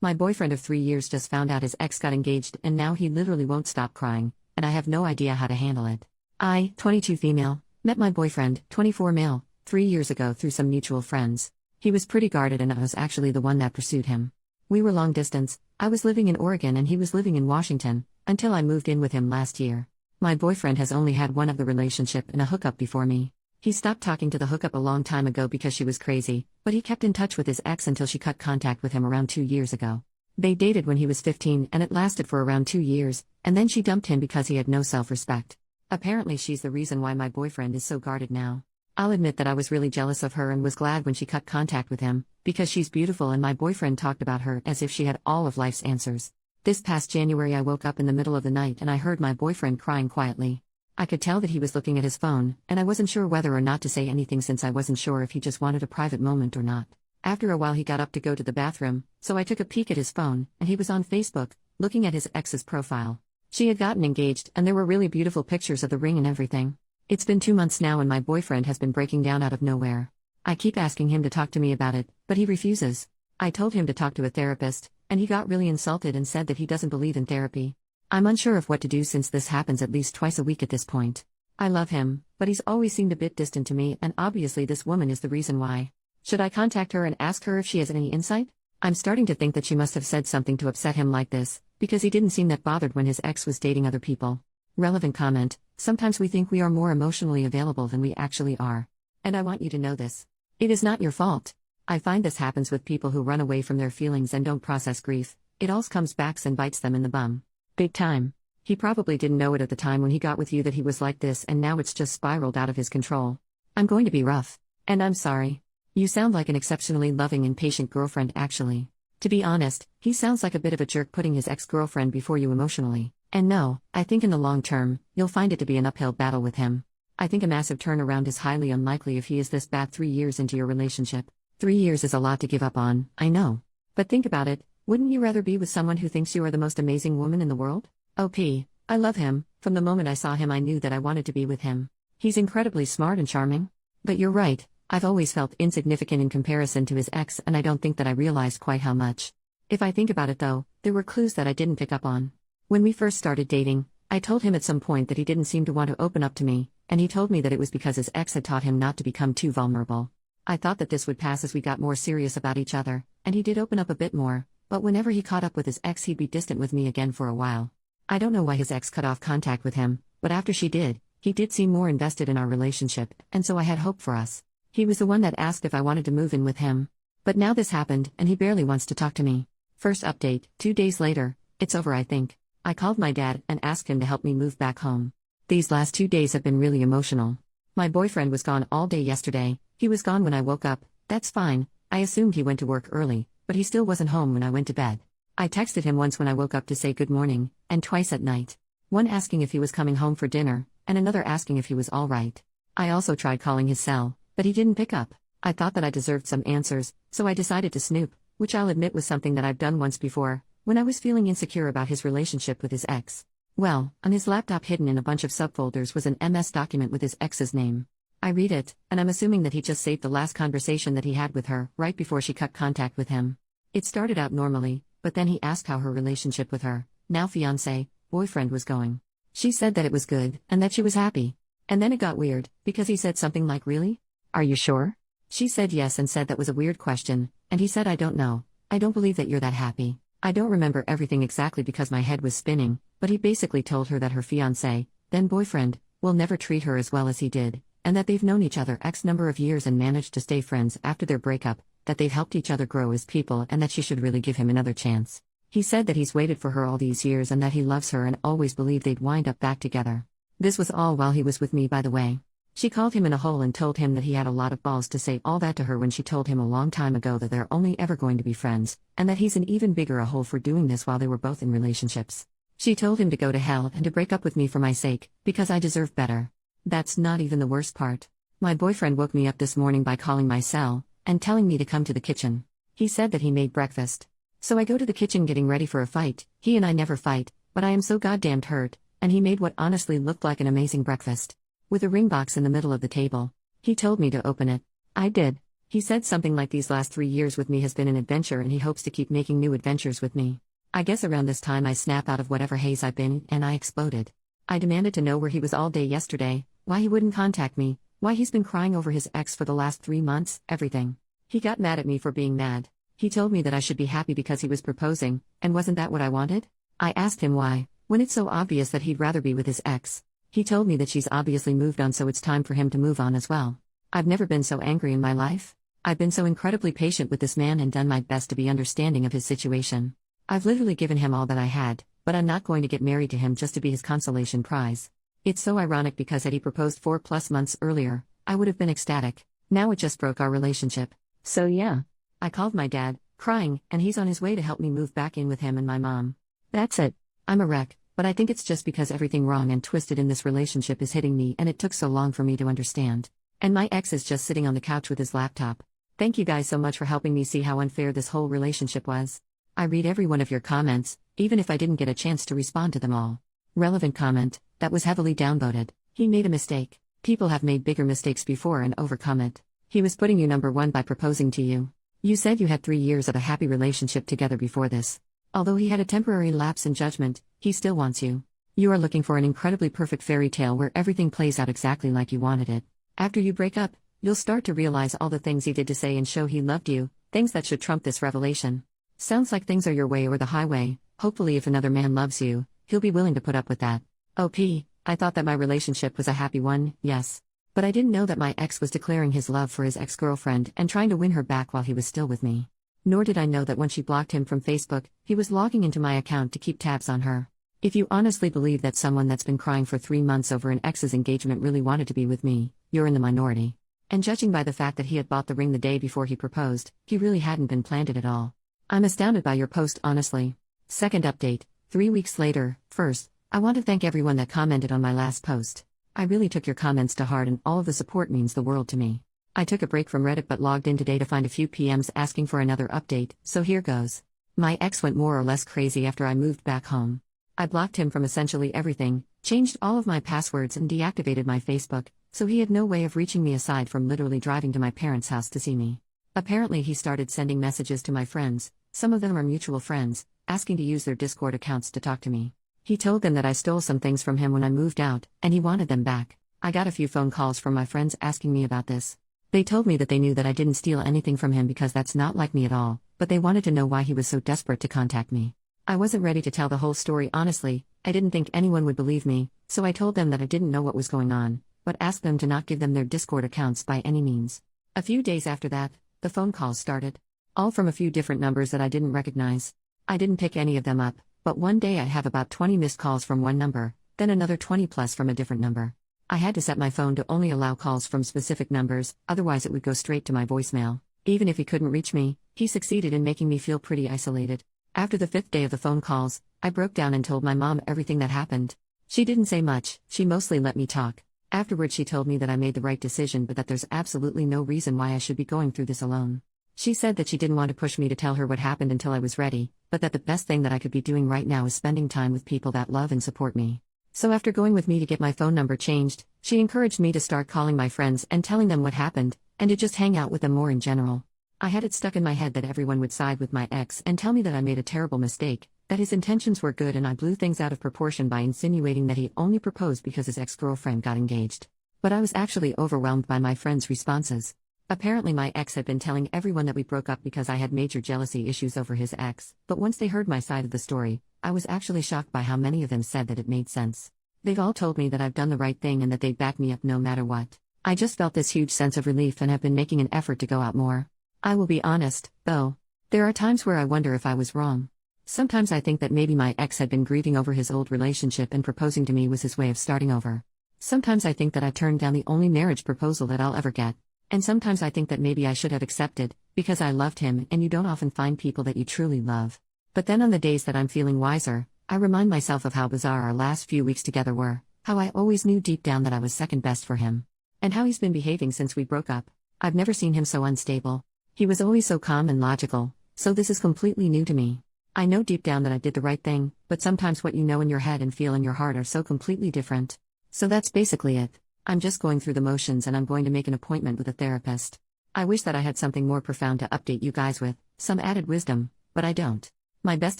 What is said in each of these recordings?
My boyfriend of 3 years just found out his ex got engaged and now he literally won't stop crying, and I have no idea how to handle it. I, 22 female, met my boyfriend, 24 male, 3 years ago through some mutual friends. He was pretty guarded and I was actually the one that pursued him. We were long distance, I was living in Oregon and he was living in Washington, until I moved in with him last year. My boyfriend has only had one other relationship and a hookup before me. He stopped talking to the hookup a long time ago because she was crazy, but he kept in touch with his ex until she cut contact with him around 2 years ago. They dated when he was 15 and it lasted for around 2 years, and then she dumped him because he had no self-respect. Apparently she's the reason why my boyfriend is so guarded now. I'll admit that I was really jealous of her and was glad when she cut contact with him, because she's beautiful and my boyfriend talked about her as if she had all of life's answers. This past January I woke up in the middle of the night and I heard my boyfriend crying quietly. I could tell that he was looking at his phone, and I wasn't sure whether or not to say anything since I wasn't sure if he just wanted a private moment or not. After a while he got up to go to the bathroom, so I took a peek at his phone, and he was on Facebook, looking at his ex's profile. She had gotten engaged and there were really beautiful pictures of the ring and everything. It's been 2 months now and my boyfriend has been breaking down out of nowhere. I keep asking him to talk to me about it, but he refuses. I told him to talk to a therapist, and he got really insulted and said that he doesn't believe in therapy. I'm unsure of what to do since this happens at least twice a week at this point. I love him, but he's always seemed a bit distant to me and obviously this woman is the reason why. Should I contact her and ask her if she has any insight? I'm starting to think that she must have said something to upset him like this, because he didn't seem that bothered when his ex was dating other people. Relevant comment: sometimes we think we are more emotionally available than we actually are. And I want you to know this. It is not your fault. I find this happens with people who run away from their feelings and don't process grief. It all comes back and bites them in the bum. Big time. He probably didn't know it at the time when he got with you that he was like this and now it's just spiraled out of his control. I'm going to be rough. And I'm sorry. You sound like an exceptionally loving and patient girlfriend actually. To be honest, he sounds like a bit of a jerk putting his ex-girlfriend before you emotionally. And no, I think in the long term, you'll find it to be an uphill battle with him. I think a massive turnaround is highly unlikely if he is this bad 3 years into your relationship. 3 years is a lot to give up on, I know. But think about it. Wouldn't you rather be with someone who thinks you are the most amazing woman in the world? OP, I love him. From the moment I saw him I knew that I wanted to be with him. He's incredibly smart and charming. But you're right, I've always felt insignificant in comparison to his ex and I don't think that I realized quite how much. If I think about it though, there were clues that I didn't pick up on. When we first started dating, I told him at some point that he didn't seem to want to open up to me, and he told me that it was because his ex had taught him not to become too vulnerable. I thought that this would pass as we got more serious about each other, and he did open up a bit more. But whenever he caught up with his ex he'd be distant with me again for a while. I don't know why his ex cut off contact with him, but after she did, he did seem more invested in our relationship, and so I had hope for us. He was the one that asked if I wanted to move in with him. But now this happened, and he barely wants to talk to me. First update, 2 days later, it's over I think. I called my dad and asked him to help me move back home. These last 2 days have been really emotional. My boyfriend was gone all day yesterday, he was gone when I woke up, that's fine, I assumed he went to work early. But he still wasn't home when I went to bed. I texted him once when I woke up to say good morning, and twice at night. One asking if he was coming home for dinner, and another asking if he was all right. I also tried calling his cell, but he didn't pick up. I thought that I deserved some answers, so I decided to snoop, which I'll admit was something that I've done once before, when I was feeling insecure about his relationship with his ex. Well, on his laptop hidden in a bunch of subfolders was an MS document with his ex's name. I read it, and I'm assuming that he just saved the last conversation that he had with her, right before she cut contact with him. It started out normally, but then he asked how her relationship with her, now fiancé, boyfriend was going. She said that it was good, and that she was happy. And then it got weird, because he said something like really? Are you sure? She said yes and said that was a weird question, and he said I don't know, I don't believe that you're that happy. I don't remember everything exactly because my head was spinning, but he basically told her that her fiancé, then boyfriend, will never treat her as well as he did, and that they've known each other X number of years and managed to stay friends after their breakup, that they've helped each other grow as people and that she should really give him another chance. He said that he's waited for her all these years and that he loves her and always believed they'd wind up back together. This was all while he was with me, by the way. She called him in a hole and told him that he had a lot of balls to say all that to her when she told him a long time ago that they're only ever going to be friends, and that he's an even bigger a hole for doing this while they were both in relationships. She told him to go to hell and to break up with me for my sake, because I deserve better. That's not even the worst part. My boyfriend woke me up this morning by calling my cell, and telling me to come to the kitchen. He said that he made breakfast. So I go to the kitchen getting ready for a fight. He and I never fight, but I am so goddamned hurt, and he made what honestly looked like an amazing breakfast. With a ring box in the middle of the table. He told me to open it. I did. He said something like these last 3 years with me has been an adventure and he hopes to keep making new adventures with me. I guess around this time I snap out of whatever haze I've been in and I exploded. I demanded to know where he was all day yesterday, why he wouldn't contact me, why he's been crying over his ex for the last 3 months, everything. He got mad at me for being mad. He told me that I should be happy because he was proposing, and wasn't that what I wanted? I asked him why, when it's so obvious that he'd rather be with his ex. He told me that she's obviously moved on, so it's time for him to move on as well. I've never been so angry in my life. I've been so incredibly patient with this man and done my best to be understanding of his situation. I've literally given him all that I had, but I'm not going to get married to him just to be his consolation prize. It's so ironic because had he proposed 4+ months earlier, I would have been ecstatic. Now it just broke our relationship. So yeah. I called my dad, crying, and he's on his way to help me move back in with him and my mom. That's it. I'm a wreck, but I think it's just because everything wrong and twisted in this relationship is hitting me and it took so long for me to understand. And my ex is just sitting on the couch with his laptop. Thank you guys so much for helping me see how unfair this whole relationship was. I read every one of your comments, even if I didn't get a chance to respond to them all. Relevant comment, that was heavily downvoted. He made a mistake. People have made bigger mistakes before and overcome it. He was putting you number one by proposing to you. You said you had 3 years of a happy relationship together before this. Although he had a temporary lapse in judgment, he still wants you. You are looking for an incredibly perfect fairy tale where everything plays out exactly like you wanted it. After you break up, you'll start to realize all the things he did to say and show he loved you, things that should trump this revelation. Sounds like things are your way or the highway. Hopefully if another man loves you, he'll be willing to put up with that. OP, I thought that my relationship was a happy one, yes. But I didn't know that my ex was declaring his love for his ex-girlfriend and trying to win her back while he was still with me. Nor did I know that when she blocked him from Facebook, he was logging into my account to keep tabs on her. If you honestly believe that someone that's been crying for 3 months over an ex's engagement really wanted to be with me, you're in the minority. And judging by the fact that he had bought the ring the day before he proposed, he really hadn't been planned it at all. I'm astounded by your post, honestly. Second update, 3 weeks later. First, I want to thank everyone that commented on my last post. I really took your comments to heart and all of the support means the world to me. I took a break from Reddit but logged in today to find a few PMs asking for another update, so here goes. My ex went more or less crazy after I moved back home. I blocked him from essentially everything, changed all of my passwords and deactivated my Facebook, so he had no way of reaching me aside from literally driving to my parents' house to see me. Apparently he started sending messages to my friends, some of them are mutual friends, asking to use their Discord accounts to talk to me. He told them that I stole some things from him when I moved out, and he wanted them back. I got a few phone calls from my friends asking me about this. They told me that they knew that I didn't steal anything from him because that's not like me at all, but they wanted to know why he was so desperate to contact me. I wasn't ready to tell the whole story honestly, I didn't think anyone would believe me, so I told them that I didn't know what was going on, but asked them to not give them their Discord accounts by any means. A few days after that, the phone calls started. All from a few different numbers that I didn't recognize. I didn't pick any of them up, but one day I have about 20 missed calls from one number, then another 20 plus from a different number. I had to set my phone to only allow calls from specific numbers, otherwise it would go straight to my voicemail. Even if he couldn't reach me, he succeeded in making me feel pretty isolated. After the 5th day of the phone calls, I broke down and told my mom everything that happened. She didn't say much, she mostly let me talk. Afterward she told me that I made the right decision but that there's absolutely no reason why I should be going through this alone. She said that she didn't want to push me to tell her what happened until I was ready, but that the best thing that I could be doing right now is spending time with people that love and support me. So after going with me to get my phone number changed, she encouraged me to start calling my friends and telling them what happened, and to just hang out with them more in general. I had it stuck in my head that everyone would side with my ex and tell me that I made a terrible mistake, that his intentions were good and I blew things out of proportion by insinuating that he only proposed because his ex-girlfriend got engaged. But I was actually overwhelmed by my friends' responses. Apparently my ex had been telling everyone that we broke up because I had major jealousy issues over his ex, but once they heard my side of the story, I was actually shocked by how many of them said that it made sense. They've all told me that I've done the right thing and that they'd back me up no matter what. I just felt this huge sense of relief and have been making an effort to go out more. I will be honest, though. There are times where I wonder if I was wrong. Sometimes I think that maybe my ex had been grieving over his old relationship and proposing to me was his way of starting over. Sometimes I think that I turned down the only marriage proposal that I'll ever get. And sometimes I think that maybe I should have accepted, because I loved him and you don't often find people that you truly love. But then on the days that I'm feeling wiser, I remind myself of how bizarre our last few weeks together were, how I always knew deep down that I was second best for him. And how he's been behaving since we broke up. I've never seen him so unstable. He was always so calm and logical, so this is completely new to me. I know deep down that I did the right thing, but sometimes what you know in your head and feel in your heart are so completely different. So that's basically it. I'm just going through the motions and I'm going to make an appointment with a therapist. I wish that I had something more profound to update you guys with, some added wisdom, but I don't. My best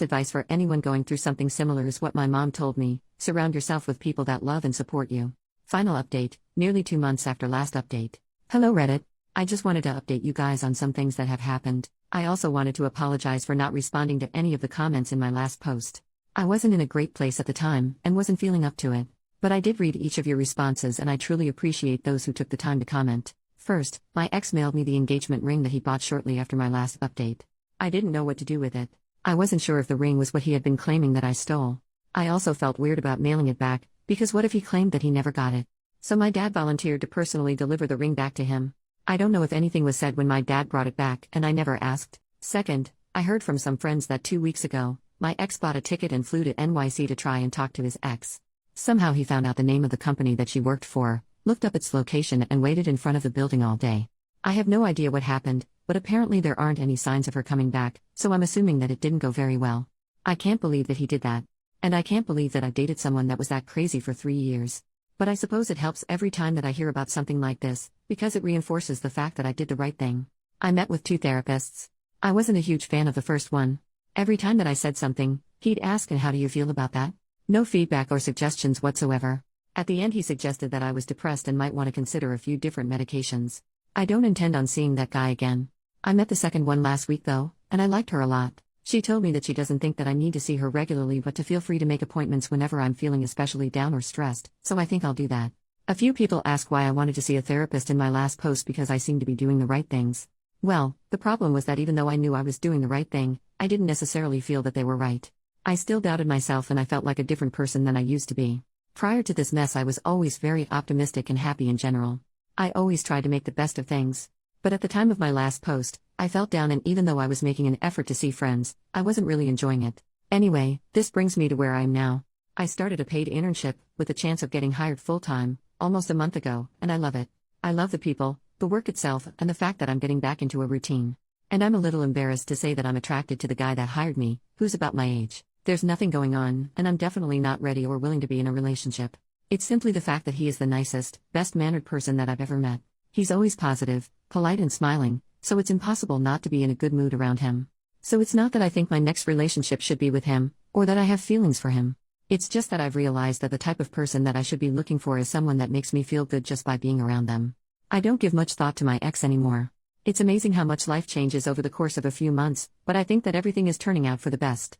advice for anyone going through something similar is what my mom told me: surround yourself with people that love and support you. Final update, nearly 2 months after last update. Hello Reddit. I just wanted to update you guys on some things that have happened. I also wanted to apologize for not responding to any of the comments in my last post. I wasn't in a great place at the time and wasn't feeling up to it. But I did read each of your responses and I truly appreciate those who took the time to comment. First, my ex mailed me the engagement ring that he bought shortly after my last update. I didn't know what to do with it. I wasn't sure if the ring was what he had been claiming that I stole. I also felt weird about mailing it back, because what if he claimed that he never got it? So my dad volunteered to personally deliver the ring back to him. I don't know if anything was said when my dad brought it back, and I never asked. Second, I heard from some friends that 2 weeks ago, my ex bought a ticket and flew to NYC to try and talk to his ex. Somehow he found out the name of the company that she worked for, looked up its location and waited in front of the building all day. I have no idea what happened, but apparently there aren't any signs of her coming back, so I'm assuming that it didn't go very well. I can't believe that he did that. And I can't believe that I dated someone that was that crazy for 3 years. But I suppose it helps every time that I hear about something like this, because it reinforces the fact that I did the right thing. I met with 2 therapists. I wasn't a huge fan of the first one. Every time that I said something, he'd ask, "And how do you feel about that?" No feedback or suggestions whatsoever. At the end he suggested that I was depressed and might want to consider a few different medications. I don't intend on seeing that guy again. I met the second one last week though, and I liked her a lot. She told me that she doesn't think that I need to see her regularly but to feel free to make appointments whenever I'm feeling especially down or stressed, so I think I'll do that. A few people ask why I wanted to see a therapist in my last post because I seem to be doing the right things. Well, the problem was that even though I knew I was doing the right thing, I didn't necessarily feel that they were right. I still doubted myself and I felt like a different person than I used to be. Prior to this mess I was always very optimistic and happy in general. I always tried to make the best of things. But at the time of my last post, I felt down and even though I was making an effort to see friends, I wasn't really enjoying it. Anyway, this brings me to where I am now. I started a paid internship, with the chance of getting hired full-time, almost a month ago, and I love it. I love the people, the work itself, and the fact that I'm getting back into a routine. And I'm a little embarrassed to say that I'm attracted to the guy that hired me, who's about my age. There's nothing going on, and I'm definitely not ready or willing to be in a relationship. It's simply the fact that he is the nicest, best-mannered person that I've ever met. He's always positive, polite and smiling, so it's impossible not to be in a good mood around him. So it's not that I think my next relationship should be with him, or that I have feelings for him. It's just that I've realized that the type of person that I should be looking for is someone that makes me feel good just by being around them. I don't give much thought to my ex anymore. It's amazing how much life changes over the course of a few months, but I think that everything is turning out for the best.